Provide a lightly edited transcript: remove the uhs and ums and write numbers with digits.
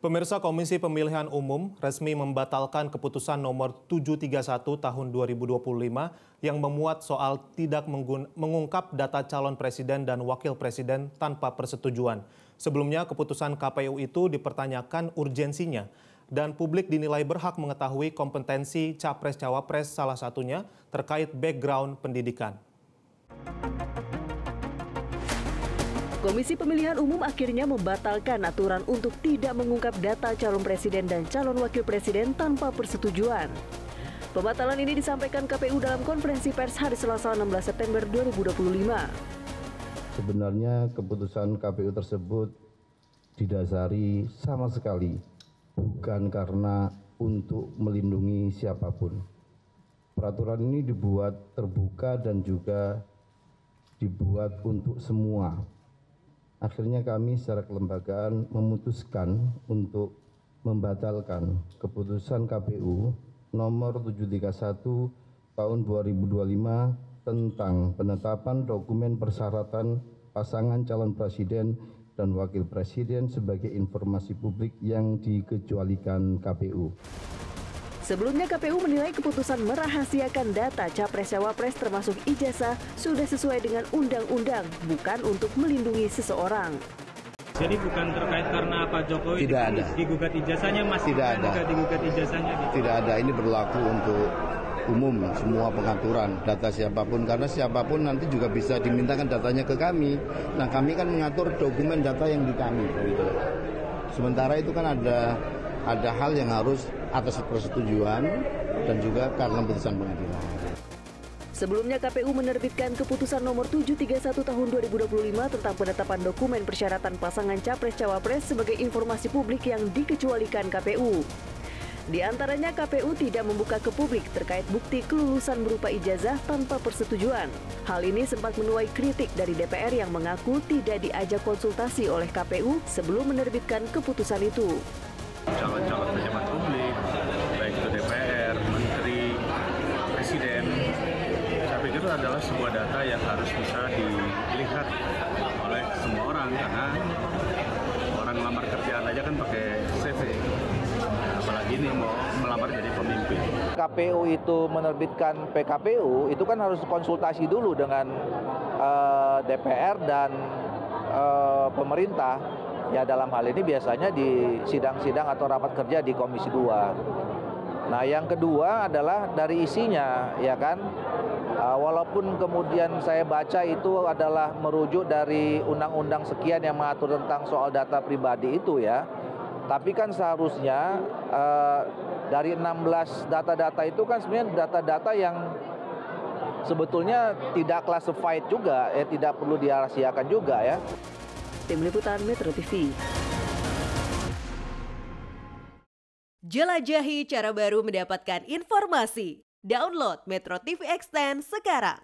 Pemirsa, Komisi Pemilihan Umum resmi membatalkan keputusan nomor 731 tahun 2025 yang memuat soal tidak mengungkap data calon presiden dan wakil presiden tanpa persetujuan. Sebelumnya, keputusan KPU itu dipertanyakan urgensinya dan publik dinilai berhak mengetahui kompetensi capres-cawapres salah satunya terkait background pendidikan. Komisi Pemilihan Umum akhirnya membatalkan aturan untuk tidak mengungkap data calon presiden dan calon wakil presiden tanpa persetujuan. Pembatalan ini disampaikan KPU dalam konferensi pers hari Selasa 16 September 2025. Sebenarnya keputusan KPU tersebut didasari sama sekali bukan karena untuk melindungi siapapun. Peraturan ini dibuat terbuka dan juga dibuat untuk semua. Akhirnya kami secara kelembagaan memutuskan untuk membatalkan keputusan KPU nomor 731 tahun 2025 tentang penetapan dokumen persyaratan pasangan calon presiden dan wakil presiden sebagai informasi publik yang dikecualikan KPU. Sebelumnya KPU menilai keputusan merahasiakan data capres-cawapres termasuk ijazah sudah sesuai dengan undang-undang, bukan untuk melindungi seseorang. Jadi bukan terkait karena Pak Jokowi digugat ijazahnya, masih juga digugat ijazahnya? Gitu. Tidak ada, ini berlaku untuk umum semua pengaturan data siapapun, karena siapapun nanti juga bisa dimintakan datanya ke kami. Nah, kami kan mengatur dokumen data yang di kami. Gitu. Sementara itu kan ada hal yang harus atas persetujuan dan juga karena putusan pengadilan. Sebelumnya KPU menerbitkan keputusan nomor 731 tahun 2025 tentang penetapan dokumen persyaratan pasangan capres-cawapres sebagai informasi publik yang dikecualikan KPU. Di antaranya KPU tidak membuka ke publik terkait bukti kelulusan berupa ijazah tanpa persetujuan. Hal ini sempat menuai kritik dari DPR yang mengaku tidak diajak konsultasi oleh KPU sebelum menerbitkan keputusan itu. Calon-calon pejabat publik, baik itu DPR, Menteri, Presiden, saya pikir itu adalah sebuah data yang harus bisa dilihat oleh semua orang, karena orang melamar kerjaan aja kan pakai CV, apalagi ini mau melamar jadi pemimpin. KPU itu menerbitkan PKPU, itu kan harus konsultasi dulu dengan DPR dan pemerintah. Ya, dalam hal ini biasanya di sidang-sidang atau rapat kerja di Komisi 2. Nah, yang kedua adalah dari isinya, ya kan. Walaupun kemudian saya baca itu adalah merujuk dari undang-undang sekian yang mengatur tentang soal data pribadi itu ya. Tapi kan seharusnya dari 16 data-data itu kan sebenarnya data-data yang sebetulnya tidak classified juga, tidak perlu dirahasiakan juga ya. Tim Liputan Metro TV. Jelajahi cara baru mendapatkan informasi. Download Metro TV Extend sekarang.